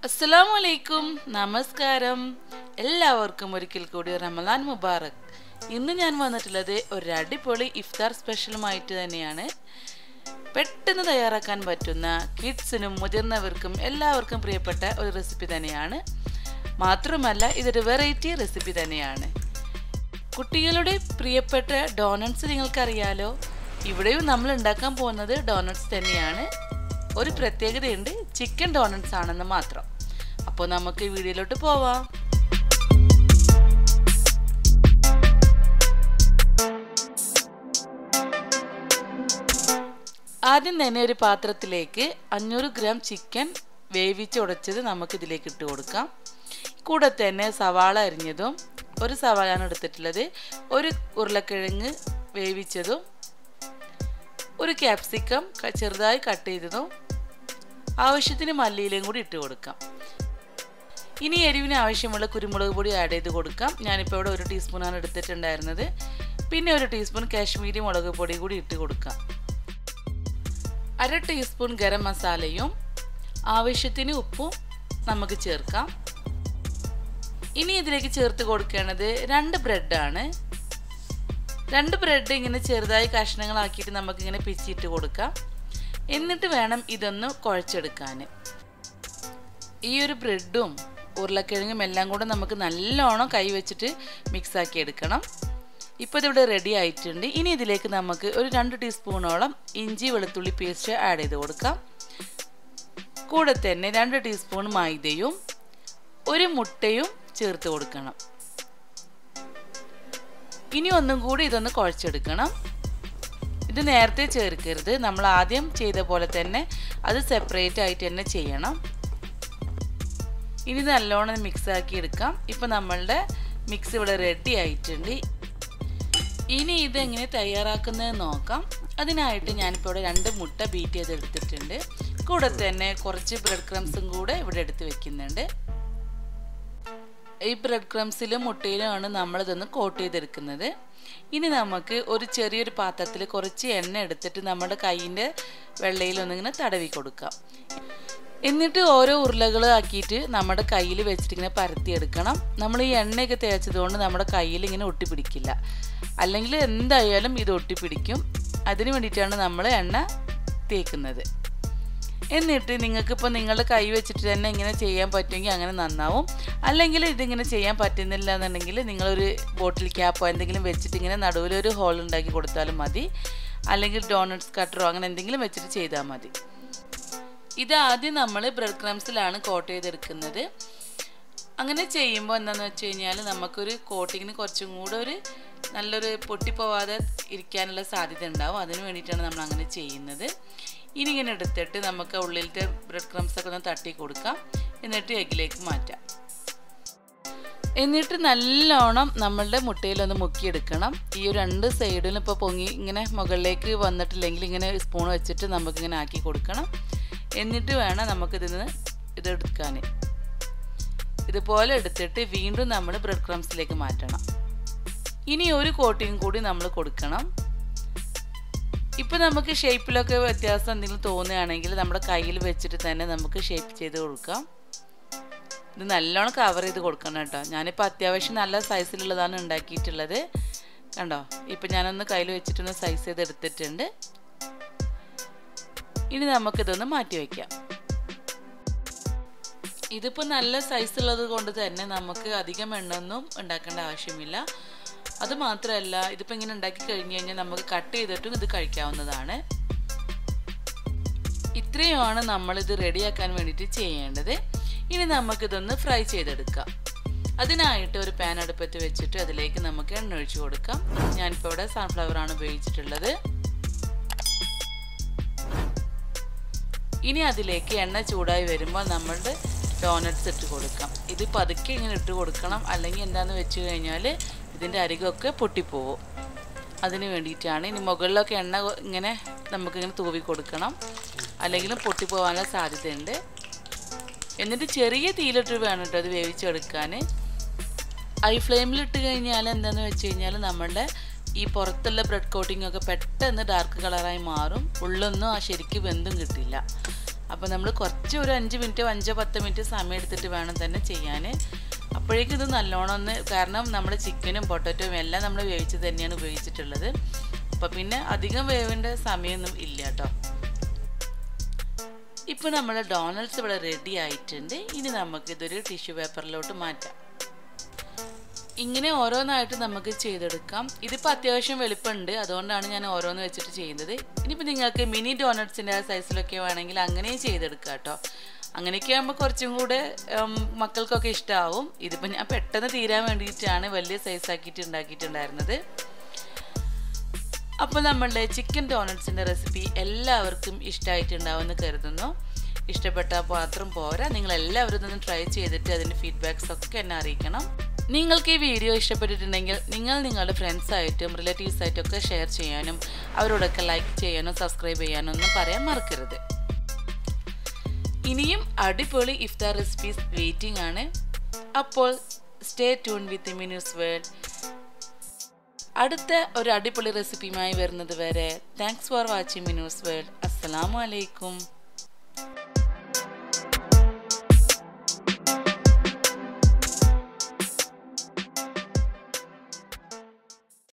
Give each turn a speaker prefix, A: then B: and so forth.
A: അസ്സലാമലൈക്കും നമസ്കാരം എല്ലാവർക്കും ഒരിക്കൽ കൂടി റമദാൻ മുബാറക്. ഇന്ന് ഞാൻ വന്നിട്ടുള്ളത് ഒരു അടിപൊളി ഇഫ്താർ സ്പെഷ്യലുമായിട്ട് തന്നെയാണ്. പെട്ടെന്ന് തയ്യാറാക്കാൻ പറ്റുന്ന കിഡ്സിനും മുതിർന്നവർക്കും എല്ലാവർക്കും പ്രിയപ്പെട്ട ഒരു റെസിപ്പി തന്നെയാണ്. മാത്രമല്ല ഇതൊരു വെറൈറ്റി റെസിപ്പി തന്നെയാണ്. കുട്ടികളുടെ പ്രിയപ്പെട്ട ഡോണട്സ് നിങ്ങൾക്കറിയാലോ. ഇവിടെയും നമ്മൾ ഉണ്ടാക്കാൻ പോകുന്നത് ഡോണട്സ് തന്നെയാണ്. ഒരു പ്രത്യേകതയുണ്ട്, ചിക്കൻ ഡോണട്സ് ആണെന്ന് മാത്രം. അപ്പോൾ നമുക്ക് വീഡിയോയിലോട്ട് പോവാം. ആദ്യം തന്നെ ഒരു പാത്രത്തിലേക്ക് 500 ഗ്രാം ചിക്കൻ വേവിച്ചുടച്ചത് നമുക്കിതിലേക്ക് ഇട്ട് കൊടുക്കാം. കൂടെ തന്നെ സവാള അരിഞ്ഞതും, ഒരു സവാളയാണ് എടുത്തിട്ടുള്ളത്, ഒരു ഉരുളക്കിഴങ്ങ് വേവിച്ചതും, ഒരു ക്യാപ്സിക്കം ചെറുതായി കട്ട് ചെയ്തതും, ആവശ്യത്തിന് മല്ലിയിലയും കൂടി ഇട്ട് കൊടുക്കാം. ഇനി എരിവിന് ആവശ്യമുള്ള കുരുമുളക് പൊടി ആഡ് ചെയ്ത് കൊടുക്കാം. ഞാനിപ്പോൾ ഇവിടെ 1 ടീസ്പൂണാണ് എടുത്തിട്ടുണ്ടായിരുന്നത്. പിന്നെ 1 ടീസ്പൂൺ കാശ്മീരി മുളക് പൊടി കൂടി ഇട്ട് കൊടുക്കാം. 1/2 ടീസ്പൂൺ ഗരം മസാലയും ആവശ്യത്തിന് ഉപ്പും നമുക്ക് ചേർക്കാം. ഇനി ഇതിലേക്ക് ചേർത്ത് കൊടുക്കേണ്ടത് 2 ബ്രെഡാണ്. 2 ബ്രെഡ് ഇങ്ങനെ ചെറുതായി കഷ്ണങ്ങളാക്കിയിട്ട് നമുക്കിങ്ങനെ പിച്ചിട്ട് കൊടുക്കാം. എന്നിട്ട് വേണം ഇതൊന്ന് കുഴച്ചെടുക്കാൻ. ഈ ഒരു ബ്രെഡും ഉരുളക്കിഴങ്ങും എല്ലാം കൂടെ നമുക്ക് നല്ലോണം കൈ വെച്ചിട്ട് മിക്സാക്കി എടുക്കണം. ഇപ്പോൾ ഇതിവിടെ റെഡി ആയിട്ടുണ്ട്. ഇനി ഇതിലേക്ക് നമുക്ക് ഒരു 2 ടീസ്പൂണോളം ഇഞ്ചി വെളുത്തുള്ളി പേസ്റ്റ് ആഡ് ചെയ്ത് കൊടുക്കാം. കൂടെ തന്നെ 2 ടീസ്പൂൺ മൈദയും 1 മുട്ടയും ചേർത്ത് കൊടുക്കണം. ഇനി ഒന്നും കൂടി ഇതൊന്ന് കുഴച്ചെടുക്കണം. ഇത് നേരത്തെ ചേർക്കരുത്, നമ്മൾ ആദ്യം ചെയ്ത പോലെ തന്നെ അത് സെപ്പറേറ്റ് ആയിട്ട് തന്നെ ചെയ്യണം. ഇനി നല്ലോണം മിക്സാക്കി എടുക്കാം. ഇപ്പോൾ നമ്മളുടെ മിക്സ് ഇവിടെ റെഡി ആയിട്ടുണ്ട്. ഇനി ഇതെങ്ങനെ തയ്യാറാക്കുന്നതെന്ന് നോക്കാം. അതിനായിട്ട് ഞാനിപ്പോൾ ഇവിടെ 2 മുട്ട ബീറ്റ് ചെയ്തെടുത്തിട്ടുണ്ട്. കൂടെ തന്നെ കുറച്ച് ബ്രെഡ് ക്രംസും കൂടെ ഇവിടെ എടുത്ത് വെക്കുന്നുണ്ട്. ഈ ബ്രെഡ് ക്രംസിലും മുട്ടയിലുമാണ് നമ്മളിതൊന്ന് കോട്ട് ചെയ്തെടുക്കുന്നത്. ഇനി നമുക്ക് ഒരു ചെറിയൊരു പാത്രത്തിൽ കുറച്ച് എണ്ണ എടുത്തിട്ട് നമ്മുടെ കൈയിൻ്റെ വെള്ളയിലൊന്നിങ്ങനെ തടവി കൊടുക്കാം. എന്നിട്ട് ഓരോ ഉരുളകൾ ആക്കിയിട്ട് നമ്മുടെ കയ്യിൽ വെച്ചിട്ട് ഇങ്ങനെ പരത്തിയെടുക്കണം. നമ്മൾ ഈ എണ്ണയൊക്കെ തേച്ചതുകൊണ്ട് നമ്മുടെ കയ്യിൽ ഇങ്ങനെ ഒട്ടിപ്പിടിക്കില്ല, അല്ലെങ്കിൽ എന്തായാലും ഇത് ഒട്ടിപ്പിടിക്കും. അതിന് വേണ്ടിയിട്ടാണ് നമ്മൾ എണ്ണ തേക്കുന്നത്. എന്നിട്ട് നിങ്ങൾക്കിപ്പോൾ നിങ്ങളുടെ കൈ വെച്ചിട്ട് തന്നെ ഇങ്ങനെ ചെയ്യാൻ പറ്റുമെങ്കിൽ അങ്ങനെ നന്നാവും. അല്ലെങ്കിൽ ഇതിങ്ങനെ ചെയ്യാൻ പറ്റുന്നില്ല എന്നുണ്ടെങ്കിൽ നിങ്ങളൊരു ബോട്ടിൽ ക്യാപ്പോ എന്തെങ്കിലും വെച്ചിട്ട് ഇങ്ങനെ നടുവിലൊരു ഹോൾ ഉണ്ടാക്കി കൊടുത്താലും മതി. അല്ലെങ്കിൽ ഡോണട്സ് കട്ടറോ അങ്ങനെ എന്തെങ്കിലും വെച്ചിട്ട് ചെയ്താൽ മതി. ഇത് ആദ്യം നമ്മൾ ബ്രെഡ് ക്രംസിലാണ് കോട്ട് ചെയ്തെടുക്കുന്നത്. അങ്ങനെ ചെയ്യുമ്പോൾ എന്താണെന്ന് വെച്ച് കഴിഞ്ഞാൽ നമുക്കൊരു കോട്ടിങ്ങിന് കുറച്ചും കൂടെ ഒരു നല്ലൊരു പൊട്ടിപ്പോവാതെ ഇരിക്കാനുള്ള സാധ്യത ഉണ്ടാവും. അതിന് വേണ്ടിയിട്ടാണ് നമ്മൾ അങ്ങനെ ചെയ്യുന്നത്. ഇനി ഇങ്ങനെ എടുത്തിട്ട് നമുക്ക് ഉള്ളിലത്തെ ബ്രെഡ് ക്രംസൊക്കെ ഒന്ന് തട്ടി കൊടുക്കാം. എന്നിട്ട് എഗ്ഗിലേക്ക് മാറ്റാം. എന്നിട്ട് നല്ലോണം നമ്മളുടെ മുട്ടയിലൊന്ന് മുക്കിയെടുക്കണം. ഈ 2 സൈഡിലും ഇപ്പോൾ പൊങ്ങി ഇങ്ങനെ മുകളിലേക്ക് വന്നിട്ടില്ലെങ്കിൽ ഇങ്ങനെ സ്പൂൺ വെച്ചിട്ട് നമുക്കിങ്ങനെ ആക്കി കൊടുക്കണം. എന്നിട്ട് വേണം നമുക്കിതിന് ഇതെടുക്കാൻ. ഇതുപോലെ എടുത്തിട്ട് വീണ്ടും നമ്മൾ ബ്രെഡ് ക്രംസിലേക്ക് മാറ്റണം. ഇനി ഒരു കോട്ടിങ് കൂടി നമ്മൾ കൊടുക്കണം. ഇപ്പോൾ നമുക്ക് ഷേപ്പിലൊക്കെ വ്യത്യാസം എന്തെങ്കിലും തോന്നുകയാണെങ്കിൽ നമ്മുടെ കയ്യിൽ വെച്ചിട്ട് തന്നെ നമുക്ക് ഷേപ്പ് ചെയ്ത് കൊടുക്കാം. ഇത് നല്ലോണം കവർ ചെയ്ത് കൊടുക്കണം കേട്ടോ. ഞാനിപ്പോൾ അത്യാവശ്യം നല്ല സൈസിലുള്ളതാണ് ഉണ്ടാക്കിയിട്ടുള്ളത്. കണ്ടോ, ഇപ്പം ഞാനൊന്ന് കയ്യിൽ വെച്ചിട്ടൊന്ന് സൈസ് ചെയ്ത് എടുത്തിട്ടുണ്ട്. ഇനി നമുക്കിതൊന്ന് മാറ്റി വയ്ക്കാം. ഇതിപ്പോൾ നല്ല സൈസുള്ളത് കൊണ്ട് തന്നെ നമുക്ക് അധികം എണ്ണൊന്നും ഉണ്ടാക്കേണ്ട ആവശ്യമില്ല. അതുമാത്രമല്ല, ഇതിപ്പോൾ ഇങ്ങനെ ഉണ്ടാക്കി കഴിഞ്ഞ് കഴിഞ്ഞാൽ നമുക്ക് കട്ട് ചെയ്തിട്ടും ഇത് കഴിക്കാവുന്നതാണ്. ഇത്രയുമാണ് നമ്മളിത് റെഡിയാക്കാൻ വേണ്ടിയിട്ട് ചെയ്യേണ്ടത്. ഇനി നമുക്കിതൊന്ന് ഫ്രൈ ചെയ്തെടുക്കാം. അതിനായിട്ട് ഒരു പാൻ അടുപ്പത്ത് വെച്ചിട്ട് അതിലേക്ക് നമുക്ക് എണ്ണ ഒഴിച്ചു കൊടുക്കാം. ഞാനിപ്പോൾ ഇവിടെ സൺഫ്ലവറാണ് ഉപയോഗിച്ചിട്ടുള്ളത്. ഇനി അതിലേക്ക് എണ്ണ ചൂടായി വരുമ്പോൾ നമ്മളുടെ ഡോണട്സ് ഇട്ട് കൊടുക്കാം. ഇത് പതുക്കെ ഇങ്ങനെ ഇട്ട് കൊടുക്കണം, അല്ലെങ്കിൽ എന്താണെന്ന് വെച്ച് കഴിഞ്ഞാൽ ഇതിൻ്റെ അരികൊക്കെ പൊട്ടിപ്പോവും. അതിന് വേണ്ടിയിട്ടാണ്. ഇനി മുകളിലൊക്കെ എണ്ണ ഇങ്ങനെ നമുക്കിങ്ങനെ തൂവി കൊടുക്കണം, അല്ലെങ്കിലും പൊട്ടിപ്പോവാനുള്ള സാധ്യതയുണ്ട്. എന്നിട്ട് ചെറിയ തീയിലിട്ട് വേണം കേട്ടോ അത് വേവിച്ചെടുക്കാൻ. ഹൈ ഫ്ലെയിമിലിട്ട് കഴിഞ്ഞാൽ എന്താണെന്ന് വെച്ച് കഴിഞ്ഞാൽ നമ്മളുടെ ഈ പുറത്തുള്ള ബ്രെഡ് കോട്ടിംഗ് ഒക്കെ പെട്ടെന്ന് ഡാർക്ക് കളറായി മാറും. ഉള്ളൊന്നും ആ ശരിക്ക് വെന്തും കിട്ടില്ല. അപ്പോൾ നമ്മൾ കുറച്ച് ഒരു 5 മിനിറ്റ് 5-10 മിനിറ്റ് സമയം എടുത്തിട്ട് വേണം തന്നെ ചെയ്യാൻ. അപ്പോഴേക്കും ഇത് നല്ലോണം ഒന്ന്, കാരണം നമ്മൾ ചിക്കനും പൊട്ടറ്റോയും എല്ലാം നമ്മൾ വേവിച്ച് തന്നെയാണ് ഉപയോഗിച്ചിട്ടുള്ളത്. അപ്പോൾ പിന്നെ അധികം വേവിൻ്റെ സമയമൊന്നും ഇല്ല കേട്ടോ. ഇപ്പോൾ നമ്മുടെ ഡോണറ്റ്സ് ഇവിടെ റെഡി ആയിട്ടുണ്ട്. ഇനി നമുക്കിതൊരു ടിഷ്യൂ പേപ്പറിലോട്ട് മാറ്റാം. ഇങ്ങനെ ഓരോന്നായിട്ട് നമുക്ക് ചെയ്തെടുക്കാം. ഇതിപ്പോൾ അത്യാവശ്യം വലുപ്പമുണ്ട്, അതുകൊണ്ടാണ് ഞാൻ ഓരോന്ന് വെച്ചിട്ട് ചെയ്യുന്നത്. ഇനിയിപ്പോൾ നിങ്ങൾക്ക് മിനി ഡോണറ്റ്സിൻ്റെ ആ സൈസിലൊക്കെ വേണമെങ്കിൽ അങ്ങനെയും ചെയ്തെടുക്കാം കേട്ടോ. അങ്ങനെയൊക്കെ ആകുമ്പോൾ കുറച്ചും കൂടെ മക്കൾക്കൊക്കെ ഇഷ്ടമാവും. ഇതിപ്പോൾ ഞാൻ പെട്ടെന്ന് തീരാൻ വേണ്ടിയിട്ടാണ് വലിയ സൈസാക്കിയിട്ട് ഉണ്ടാക്കിയിട്ടുണ്ടായിരുന്നത്. അപ്പോൾ നമ്മളുടെ ചിക്കൻ ഡോണറ്റ്സിൻ്റെ റെസിപ്പി എല്ലാവർക്കും ഇഷ്ടമായിട്ടുണ്ടാവുമെന്ന് കരുതുന്നു. ഇഷ്ടപ്പെട്ടാൽ മാത്രം പോരാ, നിങ്ങളെല്ലാവരും ഇതൊന്ന് ട്രൈ ചെയ്തിട്ട് അതിൻ്റെ ഫീഡ്ബാക്സ് ഒക്കെ എന്നെ അറിയിക്കണം. നിങ്ങൾക്ക് ഈ വീഡിയോ ഇഷ്ടപ്പെട്ടിട്ടുണ്ടെങ്കിൽ നിങ്ങൾ നിങ്ങളുടെ ഫ്രണ്ട്സായിട്ടും റിലേറ്റീവ്സായിട്ടും ഒക്കെ ഷെയർ ചെയ്യാനും അവരോടൊക്കെ ലൈക്ക് ചെയ്യാനും സബ്സ്ക്രൈബ് ചെയ്യാനും ഒന്നും പറയാൻ മറക്കരുത്. ഇനിയും അടിപൊളി ഇഫ്താർ റെസിപ്പീസ് വെയിറ്റിംഗ് ആണ്. അപ്പോൾ സ്റ്റേ ട്യൂൺ വിത്ത് മിനൂസ് വേൾഡ്. അടുത്ത ഒരു അടിപൊളി റെസിപ്പിയുമായി വരുന്നത് വരെ thanks for watching Minu's world. അസ്സലാമു അലൈക്കും.